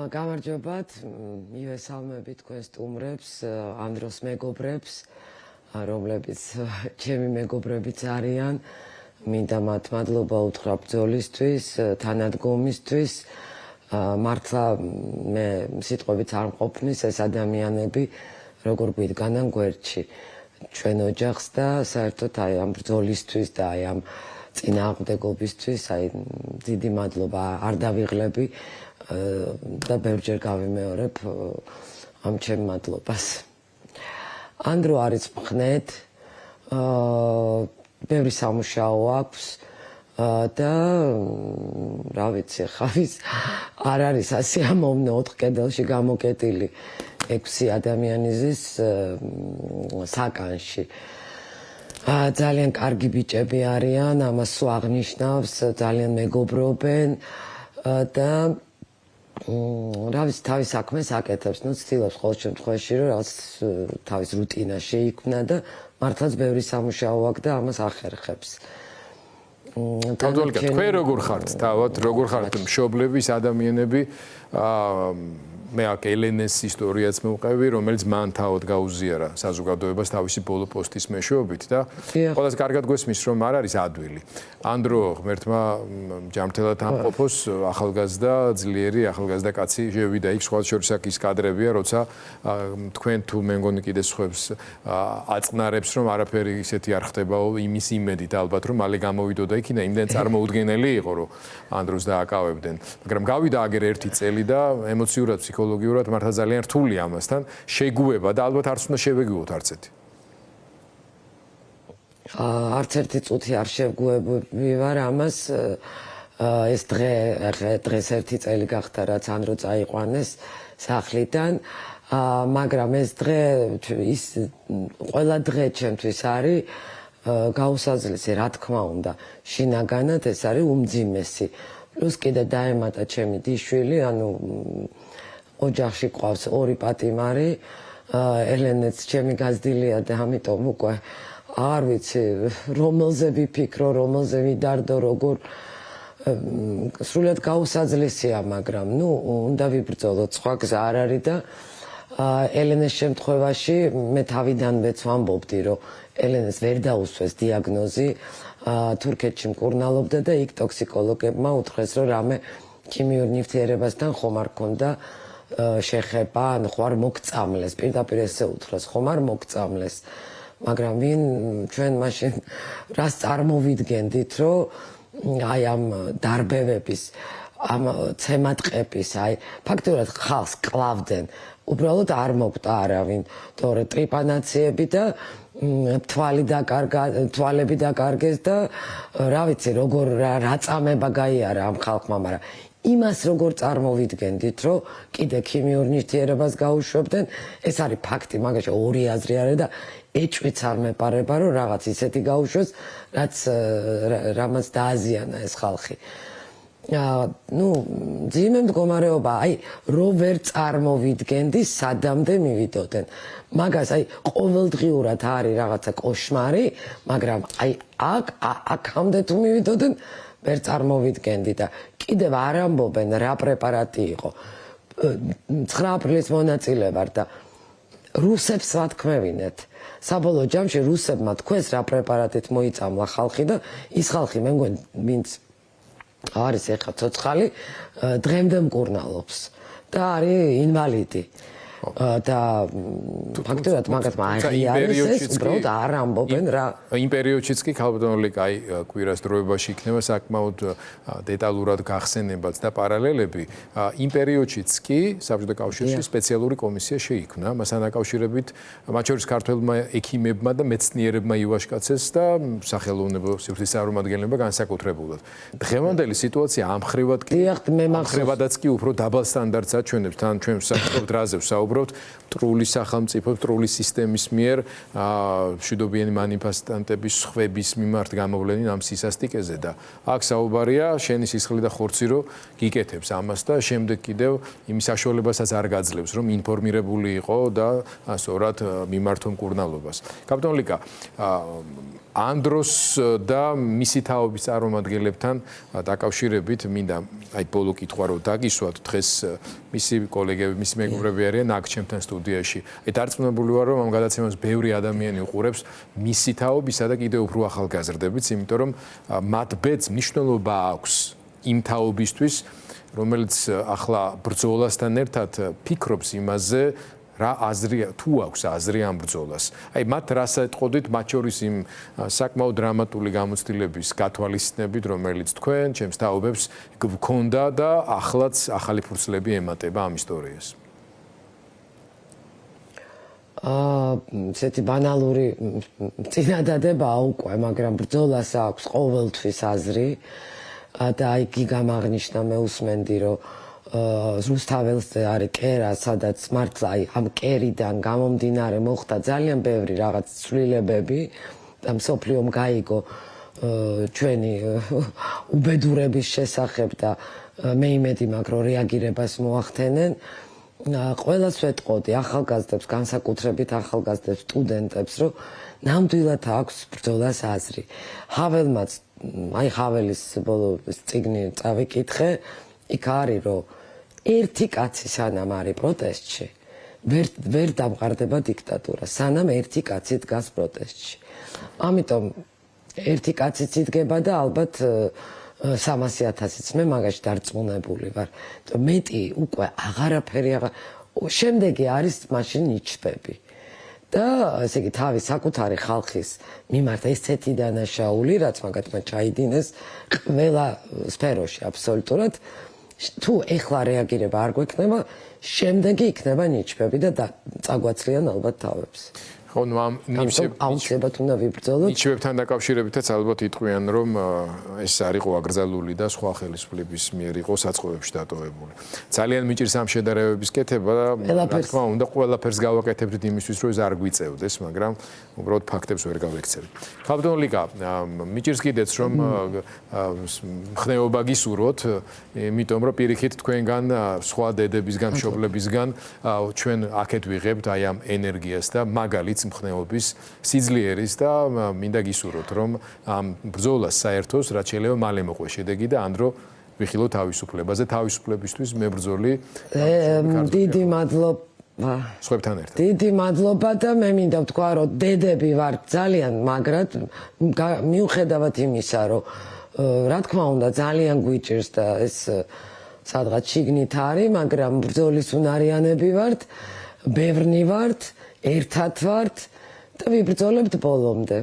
გამარჯობათ, მივესალმები თქვენ სტუმრებს, ამ დროს მეგობრებს, რომლებიც ჩემი მეგობრებიც არიან. მინდა მათ მადლობა უთხრა ბრძოლისთვის, თანადგომისთვის. მართლა მე სიტყვებით არ მყოფნის ეს ადამიანები, როგორ გვიდგანან გვერდში ჩვენ ოჯახს და საერთოდ აი ამ ბრძოლისთვის და აი ამ წინააღმდეგობისთვის, აი დიდი მადლობა არ დავიღლები და ბევრჯერ გავიმეორებ ამ ჩემ მადლობას. ანდრო არის მხნედ, ბევრი სამუშაო აქვს და რა ვიცი, ხავის არ არის ასე ამოვნო 4 კედელში გამოკეტილი 6 ადამიანის საკანში. ძალიან კარგი ბიჭები არიან, ამას სულ აღნიშნავს, ძალიან მეგობრობენ და რა ვიცი, თავის საქმეს აკეთებს, ცდილობს ყოველ შემთხვევაში, რომ რაღაც თავის რუტინა შეიქმნა და მართლაც ბევრი სამუშაო აქვს და ამას ახერხებს. კანტოლიკა, თქვენ როგორ ხართ თავად, როგორ ხართ მშობლების ადამიანები? მე აქ ელენეს ისტორიაც მოვყევი, რომელიც მან თავად გაუზიარა საზოგადოებას თავისი ბოლო პოსტის მეშვეობით და ყველას კარგად გვესმის, რომ არ არის ადვილი. ანდრო ღმერთმა ჯანმრთელად ამყოფოს, ახალგაზრდა, ძლიერი ახალგაზრდა კაცი შევიდა იქ, სხვა შორის აქ ის კადრებია, როცა თქვენ თუ მე მგონი კიდე სხვებს აწყნარებს, რომ არაფერი ისეთი არ ხდებაო, იმის იმედით ალბათ, რომ მალე გამოვიდოდა იქიდან, იმდენ წარმოუდგენელი იყო, რომ ანდროს დააკავებდნენ. მაგრამ გავიდა აგერ ერთი წელი და ემოციურად ფსიქოლოგიურად მართლა ძალიან რთული ამასთან შეგუება და ალბათ არც უნდა შევეგუოთ არც ერთი. არც ერთი წუთი არ შევგუებები ვარ ამას. ეს დღეს ერთი წელი გახდა, რაც ანდრო წაიყვანეს სახლიდან, მაგრამ ეს დღე ის ყველა დღე ჩემთვის არის გაუსაძლისი, რა თქმა უნდა. შინაგანად ეს არის უმძიმესი. პლუს კიდე დაემატა ჩემი დიშვილი, ანუ ოჯახში ყავს 2 პატიმარი, ელენეც ჩემი გაზრდილია და ამიტომ უკვე არ ვიცი, რომელზე ვიფიქრო, რომელზე ვიდარდო, როგორ სრულად გაუსაძლისია, მაგრამ უნდა ვიბრძოლოთ, სხვა გზა არ არის და ელენეს შემთხვევაში მე თავიდანვეც ვამბობდი, რომ ელენეს ვერ დაუსვეს დიაგნოზი, თურქეთში მკურნალობდა და იქ ტოქსიკოლოგებმა უთხრეს, რომ რამე ქიმიურ ნივთიერებასთან ხომ არ ქონდა შეხება, ანუ ხო არ მოგწამლეს, პირდაპირ ესე უთხრეს, ხომ არ მოგწამლეს. მაგრამ ვინ ჩვენ მაშინ რას წარმოვიდგენდით, რომ აი ამ დარბევების, ამ ცემატყების, აი ფაქტობრივად ხალხს კლავდნენ, უბრალოდ არ მოკვდა არავინ, თორე ტრიპანაციები და თვალები დაკარგეს და რა ვიცი, როგორ რა წამება გაიარა ამ ხალხმა, მაგრამ იმას როგორ წარმოვიდგენდით, რომ კიდე ქიმიურ ნივთიერებას გაუშვებდნენ, ეს არის ფაქტი, მაგაში 2 აზრი არის და ეჭვიც არ მეპარება, რომ რაღაც ისეთი გაუშვეს, რამაც დააზიანა ეს ხალხი. ძიმე მდგომარეობა, აი, რო ვერ წარმოვიდგენდი, სადამდე მივიდოდნენ. მაგას აი ყოველდღიურად არის რაღაცა კოშმარი, მაგრამ აი აქამდე თუ მივიდოდნენ, ვერ წარმოვიდგენდი და კიდევ არ ამბობენ რა პრეპარატი იყო. 9 აპრილის მონაწილე ვარ და რუსებს ვათქმევინეთ. საბოლოო ჯამში რუსებმა თქვენს რა პრეპარატით მოიწამლა ხალხი და ის ხალხი მე მგონი ვინც არის ეხლა ცოცხალი, დღემდე მკურნალობს და არის ინვალიდი. და ფაქტობრივად მაგათ მაიღიარეს, უბრალოდ არ ამბობენ რა. იმ პერიოდშიც კი ქალბატონი აი კვირას დროებაში იქნება საკმაოდ დეტალურად გახსენებაც და პარალელები. იმ პერიოდშიც კი საბჭოთა კავშირში სპეციალური კომისია შეიქმნა, მასთან დაკავშირებით მათ შორის ქართველმა ექიმებმა და მეცნიერებმა ივაშკაცეს და სახელოვნებო სივრცის წარმომადგენლებმა განსაკუთრებულად. დღევანდელი სიტუაცია ამ ხრივად კი ამხრივადაც კი უფრო დაბალ სტანდარტს აჩვენებს, თან ჩვენ საერთოდ რაზე ვსაუბრობთ, მტრული სახელმწიფო, მტრული სისტემის მიერ მშვიდობიანი მანიფესტანტების სხვების მიმართ გამოვლენილ ამ სისასტიკეზე და აქ საუბარია შენი სისხლი და ხორცი რო გიკეთებს ამას და შემდეგ კიდევ იმის საშუალებასაც არ გაძლევს, რომ ინფორმირებული იყო და სწორად მიმართო მკურნალობას. კაპიტან ლიკა, ანდროს და მისი თაობის წარმომადგენლებთან დაკავშირებით მინდა აი ბოლო კითხვა რო დაგისვათ დღეს მისი კოლეგები, მისი მეგობრები არიან აქ ჩემთან სტუდიაში. აი დარწმუნებული ვარ რომ ამ გადაცემას ბევრი ადამიანი უყურებს მისი თაობისა და კიდევ უფრო ახალგაზრდებიც, იმიტომ რომ მათ ბედს მნიშვნელობა აქვს იმ თაობისთვის, რომელიც ახლა ბრძოლასთან ერთად ფიქრობს იმაზე, რა აზრია თუ აქვს აზრი ამ ბრძოლას. აი მათ რას ეტყოდით, მათ შორის იმ საკმაოდ დრამატული გამოცდილების გათვალისწინებით, რომელიც თქვენ ჩემს თაობებს გქონდა და ახლაც ახალი ფურცლები ემატება ამ ისტორიას. ესეთი ბანალური წინადადებაა უკვე, მაგრამ ბრძოლას აქვს ყოველთვის აზრი და აი გიგამაღნიშნა მე უსმენდი რომ რუსთაველზე არის კერა, სადაც მართლა აი ამ კერიდან გამომდინარე მოხდა ძალიან ბევრი რაღაც ცვლილებები და მსოფლიომ გაიგო ჩვენი უბედურების შესახებ და მე იმედი მაქვს რომ რეაგირებას მოახდენენ. ყველას ვეტყოდი ახალგაზრდებს, განსაკუთრებით ახალგაზრდებს, სტუდენტებს, რომ ნამდვილად აქვს ბრძოლას აზრი. ჰაველმაც, აი ჰაველის ბოლო წიგნი წავიკითხე, იქ არის რომ ერთი კაცი სანამ არის პროტესტში, ვერ დამყარდება დიქტატურა, სანამ ერთი კაცი დგას პროტესტში. ამიტომ ერთი კაციც იდგება და ალბათ 300,000-იც მე მაგაში დარწმუნებული ვარ. მეტი უკვე აღარაფერი შემდეგი არის მაშინ ნიჩბები. და ესე იგი თავის საკუთარი ხალხის მიმართ ესეთი დანაშაული, რაც მაგათმა ჩაიდინეს ყველა სფეროში აბსოლუტურად, თუ ეხლა რეაგირება არ გვექნება, შემდეგი იქნება ნიჩბები და წაგვაცლიან ალბათ თავებს. ხო, ნუ ამ აუცილებლად უნდა ვიბრძოლოთ. ნიჩბებთან დაკავშირებითაც ალბათ იტყვიან, რომ ეს არ იყო აკრძალული და სხვა ხელისუფლების მიერ იყო საწყობებში დატოვებული. ძალიან მიჭირს ამ შედარებების კეთება და რა თქმა უნდა, ყველაფერს გავაკეთებთ იმისთვის, რომ ეს არ გვიწევდეს, მაგრამ უბრალოდ ფაქტებს ვერ გავექცევთ. ქალბატონ ლიკა, მიჭირს კიდეც, რომ მხნეობა გისურვოთ, იმიტომ რომ პირიქით თქვენგან, სხვა დედებისგან, მშობლებისგან ჩვენ აქეთ ვიღებთ აი ამ ენერგიას და მაგალითს მხნეობის სიძლიერის და მინდა გისურვოთ რომ ამ ბრძოლას საერთოს რაც შეიძლება მალე მოყვე შედეგი და ანდრო ვიხილოთ თავისუფლებაზე თავისუფლებისთვის მებრძოლი დიდი მადლობა სხვებთან ერთად დიდი მადლობა და მე მინდა ვთქვა რომ დედები ვარ ძალიან მაგრად მიუხედავად იმისა რომ რა თქმა უნდა ძალიან გვიჭირს და ეს სადღაც შიგნით არის მაგრამ ბრძოლის უნარიანები ვართ ბევრნი ვართ ერთად ვართ და ვიბრძოლებთ ბოლომდე.